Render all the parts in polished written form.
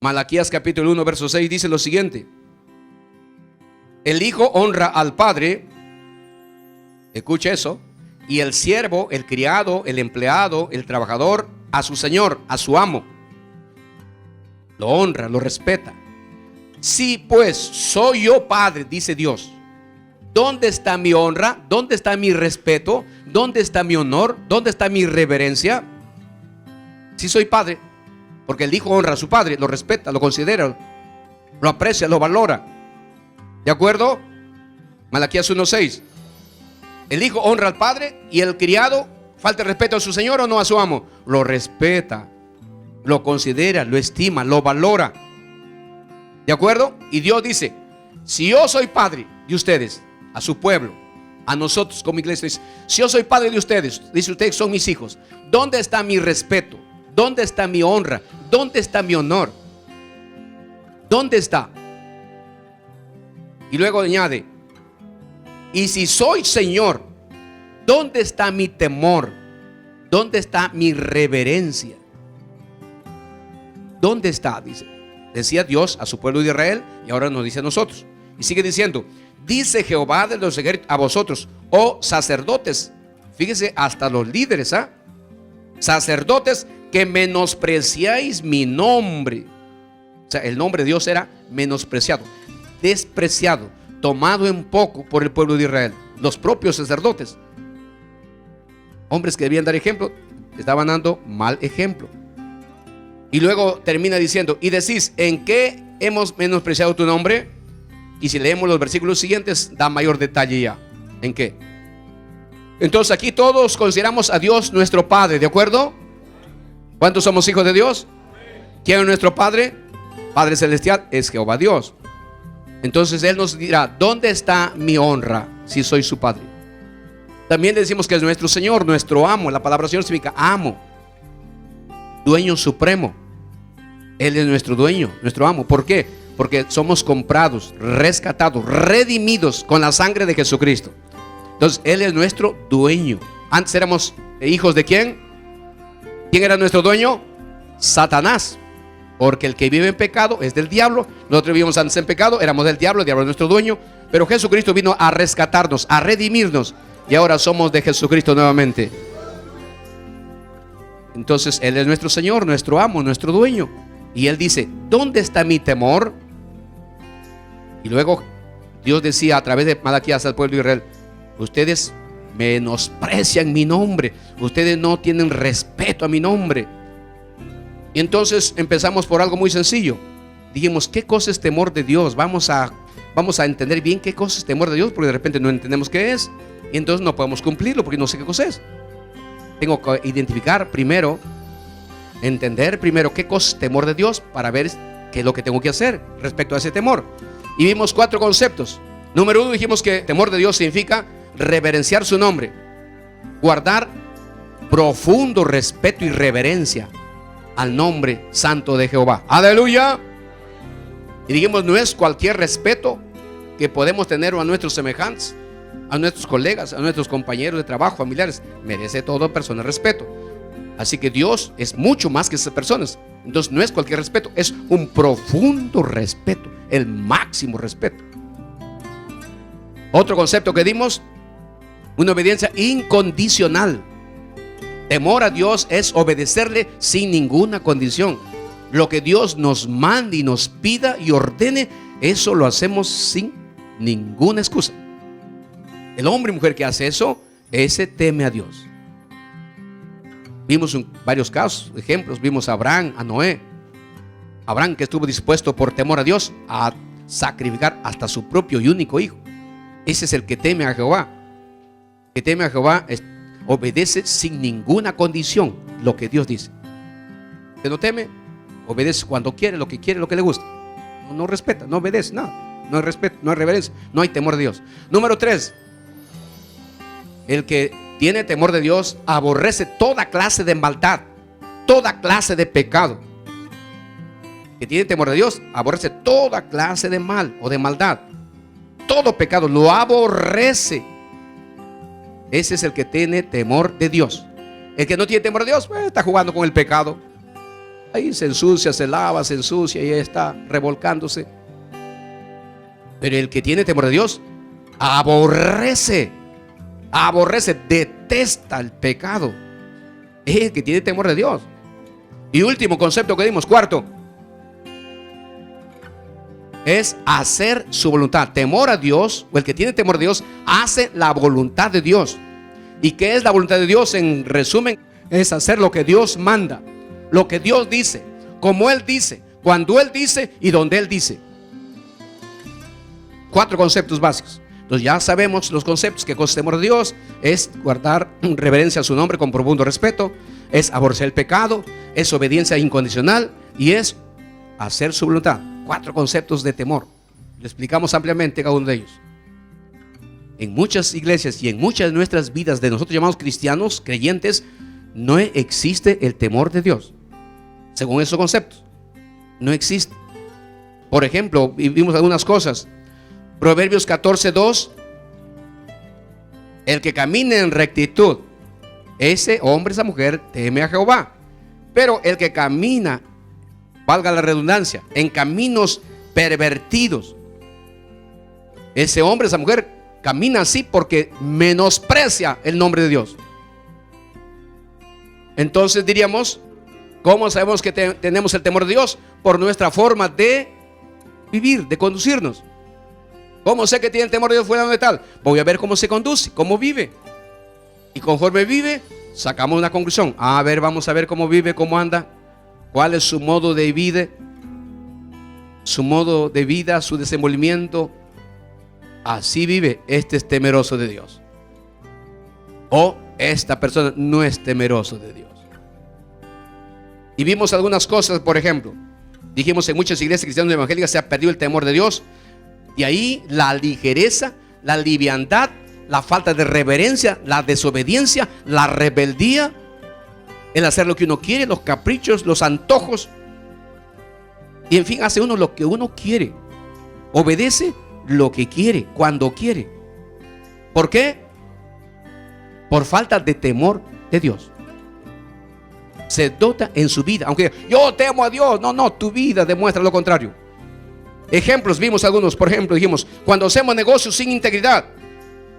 Malaquías capítulo 1 verso 6 dice lo siguiente: el hijo honra al padre, escucha eso, y el siervo, el criado, el empleado, el trabajador, a su señor, a su amo. Lo honra, lo respeta. Si pues soy yo padre, dice Dios, ¿dónde está mi honra? ¿Dónde está mi respeto? ¿Dónde está mi honor? ¿Dónde está mi reverencia? Si soy padre, porque el hijo honra a su padre, lo respeta, lo considera, lo aprecia, lo valora. ¿De acuerdo? Malaquías 1:6. El hijo honra al padre y el criado falta el respeto a su señor o no a su amo. Lo respeta, lo considera, lo estima, lo valora. ¿De acuerdo? Y Dios dice: si yo soy padre de ustedes, a su pueblo, a nosotros como iglesia, dice, si yo soy padre de ustedes, dice, ustedes son mis hijos, ¿dónde está mi respeto? ¿Dónde está mi honra? ¿Dónde está mi honor? ¿Dónde está? Y luego añade: y si soy Señor, ¿dónde está mi temor? ¿Dónde está mi reverencia? ¿Dónde está? Dice. Decía Dios a su pueblo de Israel y ahora nos dice a nosotros. Y sigue diciendo: dice Jehová de los ejércitos a vosotros, oh sacerdotes. Fíjese, hasta los líderes, sacerdotes, que menospreciáis mi nombre. O sea, el nombre de Dios era menospreciado, despreciado, tomado en poco por el pueblo de Israel. Los propios sacerdotes, hombres que debían dar ejemplo, estaban dando mal ejemplo. Y luego termina diciendo: y decís, ¿en qué hemos menospreciado tu nombre? Y si leemos los versículos siguientes, da mayor detalle ya. ¿En qué? Entonces aquí todos consideramos a Dios nuestro Padre, ¿de acuerdo? ¿Cuántos somos hijos de Dios? ¿Quién es nuestro Padre? Padre celestial es Jehová Dios. Entonces Él nos dirá: ¿dónde está mi honra si soy su Padre? También le decimos que es nuestro Señor, nuestro amo. La palabra Señor significa amo, dueño supremo. Él es nuestro dueño, nuestro amo. ¿Por qué? Porque somos comprados, rescatados, redimidos con la sangre de Jesucristo. Entonces Él es nuestro dueño. Antes éramos hijos de ¿quién? ¿Quién era nuestro dueño? Satanás. Porque el que vive en pecado es del diablo. Nosotros vivíamos antes en pecado, éramos del diablo, el diablo es nuestro dueño. Pero Jesucristo vino a rescatarnos, a redimirnos, y ahora somos de Jesucristo nuevamente. Entonces Él es nuestro Señor, nuestro amo, nuestro dueño. Y Él dice: ¿dónde está mi temor? Y luego Dios decía a través de Malaquías al pueblo de Israel: ustedes menosprecian mi nombre, ustedes no tienen respeto a mi nombre. Y entonces empezamos por algo muy sencillo. Dijimos: ¿qué cosa es temor de Dios? Vamos a entender bien qué cosa es temor de Dios, porque de repente no entendemos qué es, y entonces no podemos cumplirlo porque no sé qué cosa es. Tengo que identificar primero, entender primero qué cosa es temor de Dios para ver qué es lo que tengo que hacer respecto a ese temor. Y vimos 4 conceptos. Número 1, dijimos que temor de Dios significa reverenciar su nombre, guardar profundo respeto y reverencia al nombre santo de Jehová. Aleluya. Y dijimos, no es cualquier respeto que podemos tener a nuestros semejantes, a nuestros colegas, a nuestros compañeros de trabajo, familiares. Merece toda persona respeto. Así que Dios es mucho más que esas personas. Entonces no es cualquier respeto, es un profundo respeto, el máximo respeto. Otro concepto que dimos: una obediencia incondicional. Temor a Dios es obedecerle sin ninguna condición. Lo que Dios nos mande y nos pida y ordene, eso lo hacemos sin ninguna excusa. El hombre y mujer que hace eso, ese teme a Dios. Vimos varios casos, ejemplos. Vimos a Abraham, a Noé. Abraham, que estuvo dispuesto por temor a Dios a sacrificar hasta su propio y único hijo. Ese es el que teme a Jehová. El que teme a Jehová obedece sin ninguna condición lo que Dios dice. Que no teme, obedece cuando quiere, lo que le gusta. No respeta, no obedece, nada. No hay respeto, no hay reverencia, no hay temor de Dios. Número 3, el que tiene temor de Dios aborrece toda clase de maldad, toda clase de pecado. El que tiene temor de Dios aborrece toda clase de mal o de maldad. Todo pecado lo aborrece. Ese es el que tiene temor de Dios. El que no tiene temor de Dios, está jugando con el pecado. Ahí se ensucia, se lava, se ensucia y ahí está revolcándose. Pero el que tiene temor de Dios aborrece, detesta el pecado. Es el que tiene temor de Dios. Y último concepto que dimos, cuarto, es hacer su voluntad. Temor a Dios, o el que tiene temor de Dios, hace la voluntad de Dios. ¿Y qué es la voluntad de Dios? En resumen, es hacer lo que Dios manda, lo que Dios dice, como Él dice, cuando Él dice y donde Él dice. 4 conceptos básicos. Entonces ya sabemos los conceptos: que cosa es temor de Dios, es guardar reverencia a su nombre con profundo respeto, es aborrecer el pecado, es obediencia incondicional y es hacer su voluntad. 4 conceptos de temor. Lo explicamos ampliamente cada uno de ellos. En muchas iglesias y en muchas de nuestras vidas de nosotros llamados cristianos, creyentes, no existe el temor de Dios. Según esos conceptos, no existe. Por ejemplo, vimos algunas cosas. Proverbios 14:2. El que camine en rectitud, ese hombre, esa mujer, teme a Jehová. Pero el que camina, valga la redundancia, en caminos pervertidos, ese hombre, esa mujer, camina así porque menosprecia el nombre de Dios. Entonces diríamos, ¿cómo sabemos que tenemos el temor de Dios? Por nuestra forma de vivir, de conducirnos. ¿Cómo sé que tiene el temor de Dios fuera de tal? Voy a ver cómo se conduce, cómo vive. Y conforme vive, sacamos una conclusión. A ver, vamos a ver cómo vive, cómo anda, cuál es su modo de vida, su desenvolvimiento. Así vive, este es temeroso de Dios. O esta persona no es temeroso de Dios. Y vimos algunas cosas, por ejemplo, dijimos en muchas iglesias cristianas evangélicas se ha perdido el temor de Dios. Y ahí la ligereza, la liviandad, la falta de reverencia, la desobediencia, la rebeldía, el hacer lo que uno quiere, los caprichos, los antojos. Y en fin, hace uno lo que uno quiere. Obedece lo que quiere, cuando quiere. ¿Por qué? Por falta de temor de Dios. Se dota en su vida, aunque yo temo a Dios. No, tu vida demuestra lo contrario. Ejemplos, vimos algunos. Por ejemplo, dijimos, cuando hacemos negocios sin integridad,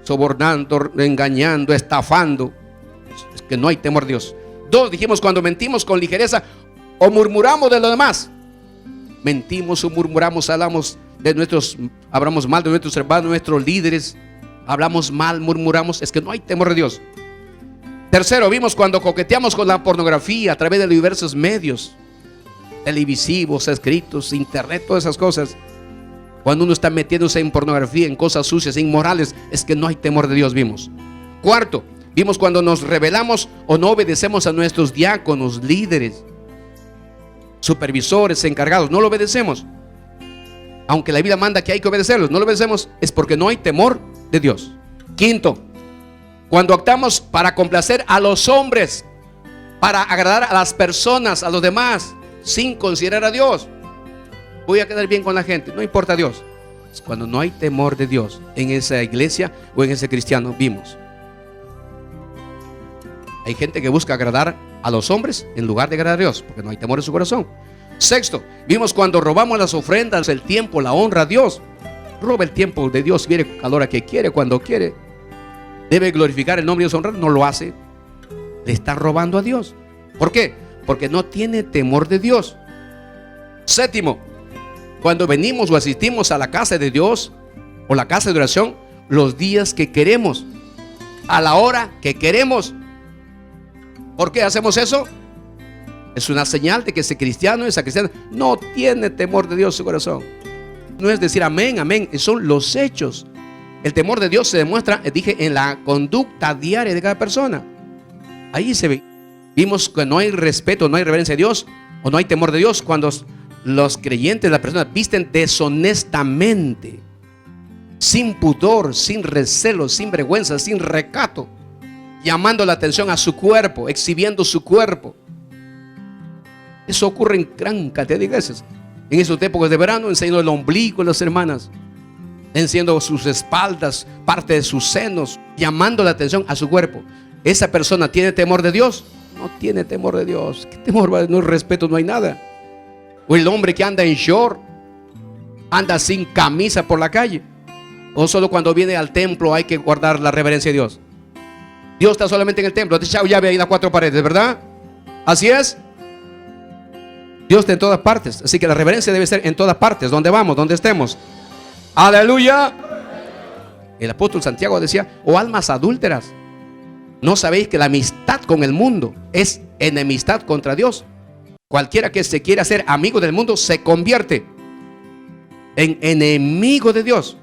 sobornando, engañando, estafando, es que no hay temor de Dios. 2, dijimos, cuando mentimos con ligereza o murmuramos de los demás. Mentimos o murmuramos, hablamos mal de nuestros hermanos, nuestros líderes, hablamos mal, murmuramos, es que no hay temor de Dios. 3, vimos cuando coqueteamos con la pornografía a través de los diversos medios televisivos, escritos, internet, todas esas cosas. Cuando uno está metiéndose en pornografía, en cosas sucias, inmorales, es que no hay temor de Dios, vimos. 4, vimos cuando nos rebelamos o no obedecemos a nuestros diáconos, líderes, supervisores, encargados, no lo obedecemos. Aunque la Biblia manda que hay que obedecerlos, no lo obedecemos, es porque no hay temor de Dios. 5, cuando actuamos para complacer a los hombres, para agradar a las personas, a los demás, sin considerar a Dios. Voy a quedar bien con la gente, no importa a Dios. Es cuando no hay temor de Dios en esa iglesia o en ese cristiano. Vimos, hay gente que busca agradar a los hombres en lugar de agradar a Dios, porque no hay temor en su corazón. 6, vimos cuando robamos las ofrendas, el tiempo, la honra a Dios. Roba el tiempo de Dios, viene a la hora que quiere, cuando quiere. Debe glorificar el nombre de Dios, honrar, no lo hace. Le está robando a Dios. ¿Por qué? Porque no tiene temor de Dios. 7, cuando venimos o asistimos a la casa de Dios o la casa de oración, los días que queremos, a la hora que queremos. ¿Por qué hacemos eso? Es una señal de que ese cristiano, esa cristiana, no tiene temor de Dios en su corazón. No es decir amén, amén, son los hechos. El temor de Dios se demuestra, dije, en la conducta diaria de cada persona. Ahí se ve. Vimos que no hay respeto, no hay reverencia a Dios, o no hay temor de Dios cuando los creyentes, las personas visten deshonestamente, sin pudor, sin recelo, sin vergüenza, sin recato, llamando la atención a su cuerpo, exhibiendo su cuerpo. Eso ocurre en gran cantidad de iglesias. En estos épocas de verano, enseñando el ombligo de las hermanas, enseñando sus espaldas, parte de sus senos, llamando la atención a su cuerpo. ¿Esa persona tiene temor de Dios? no tiene temor de Dios. ¿Qué temor? No hay respeto, no hay nada. O el hombre que anda en short, anda sin camisa por la calle. O solo cuando viene al templo hay que guardar la reverencia de Dios. Dios está solamente en el templo. Te echado llave ahí en las cuatro paredes, ¿verdad? Así es. Dios está en todas partes. Así que la reverencia debe ser en todas partes. Donde vamos, donde estemos. Aleluya. El apóstol Santiago decía: oh almas adúlteras, ¿no sabéis que la amistad con el mundo es enemistad contra Dios? Cualquiera que se quiera hacer amigo del mundo se convierte en enemigo de Dios.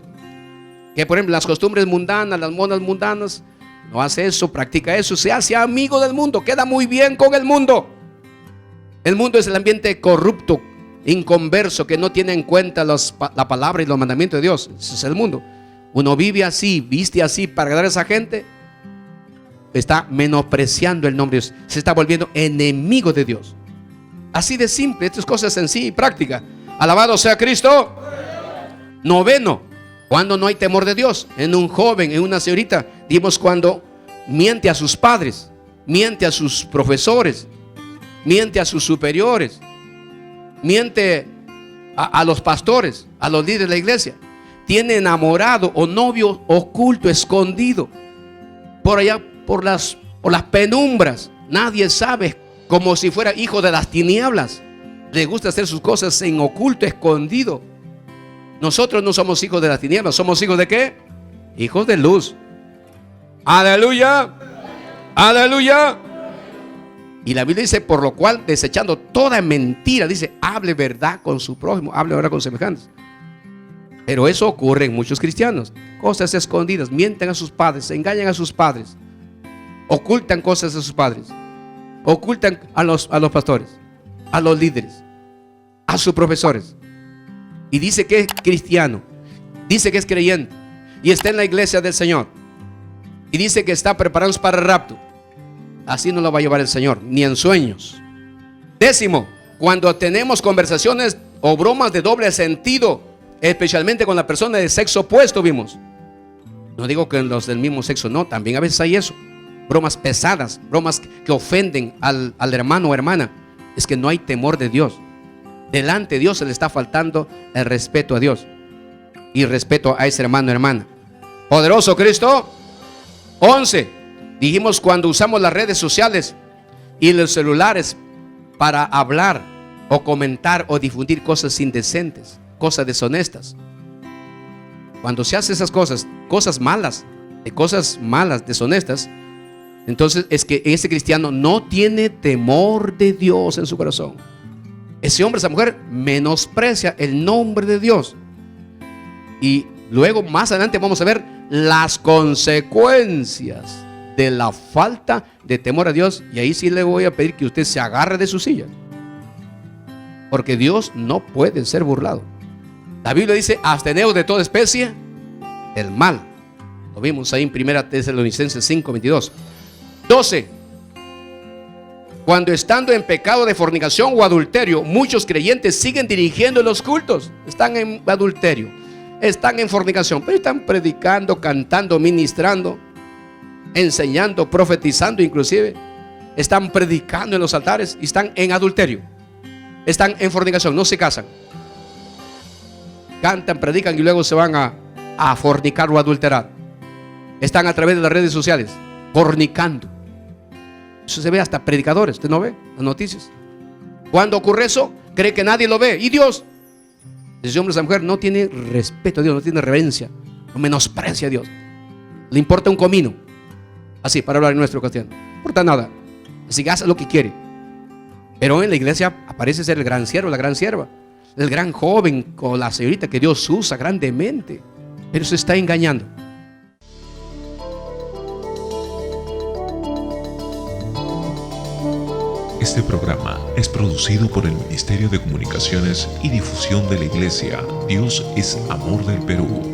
Que por ejemplo las costumbres mundanas, las modas mundanas, no hace eso, practica eso, se hace amigo del mundo, queda muy bien con el mundo. El mundo es el ambiente corrupto, inconverso, que no tiene en cuenta la palabra y los mandamientos de Dios. Ese es el mundo. Uno vive así, viste así para agradar a esa gente, está menospreciando el nombre de Dios, se está volviendo enemigo de Dios. Así de simple, esto es cosa sencilla y práctica. Alabado sea Cristo. Noveno, cuando no hay temor de Dios. En un joven, en una señorita, dimos cuando miente a sus padres, miente a sus profesores, miente a sus superiores, miente a los pastores, a los líderes de la iglesia. Tiene enamorado o novio oculto, escondido, por allá, por las penumbras. Nadie sabe, como si fuera hijo de las tinieblas. Le gusta hacer sus cosas en oculto, escondido. Nosotros no somos hijos de las tinieblas. ¿Somos hijos de qué? Hijos de luz. Aleluya. Aleluya. Y la Biblia dice: por lo cual, desechando toda mentira, dice, hable verdad con su prójimo, hable verdad con semejantes. Pero eso ocurre en muchos cristianos. Cosas escondidas, mienten a sus padres, engañan a sus padres, ocultan cosas de sus padres, ocultan a los pastores, a los líderes, a sus profesores. Y dice que es cristiano, dice que es creyente y está en la iglesia del Señor, y dice que está preparándose para el rapto. Así no lo va a llevar el Señor, ni en sueños. Décimo, cuando tenemos conversaciones o bromas de doble sentido, especialmente con la persona de sexo opuesto, vimos. No digo que los del mismo sexo, no, también a veces hay eso. Bromas pesadas, bromas que ofenden al hermano o hermana. Es que no hay temor de Dios. Delante de Dios se le está faltando el respeto a Dios y respeto a ese hermano o hermana. Poderoso Cristo. 11. Dijimos cuando usamos las redes sociales y los celulares para hablar o comentar o difundir cosas indecentes, cosas deshonestas. Cuando se hace esas cosas malas, deshonestas, entonces es que ese cristiano no tiene temor de Dios en su corazón. Ese hombre, esa mujer menosprecia el nombre de Dios. Y luego más adelante vamos a ver las consecuencias de la falta de temor a Dios. Y ahí sí le voy a pedir que usted se agarre de su silla, porque Dios no puede ser burlado. La Biblia dice: absteneos de toda especie del mal. Lo vimos ahí en 1 Tesalonicenses 5:22. 12. Cuando estando en pecado de fornicación o adulterio, muchos creyentes siguen dirigiendo los cultos. Están en adulterio, están en fornicación, pero están predicando, cantando, ministrando, enseñando, profetizando, inclusive están predicando en los altares y están en adulterio, están en fornicación, no se casan, cantan, predican y luego se van a fornicar o adulterar. Están a través de las redes sociales fornicando. Eso se ve hasta predicadores. ¿Usted no ve las noticias? Cuando ocurre eso, cree que nadie lo ve. Y Dios, ese hombre, esa mujer no tiene respeto a Dios, no tiene reverencia, no menosprecia a Dios. Le importa un comino, así para hablar en nuestro castellano, no importa nada. Así que hace lo que quiere. Pero en la iglesia aparece ser el gran siervo, la gran sierva, el gran joven o la señorita que Dios usa grandemente, pero se está engañando. Este programa es producido por el Ministerio de Comunicaciones y Difusión de la Iglesia Dios es Amor del Perú.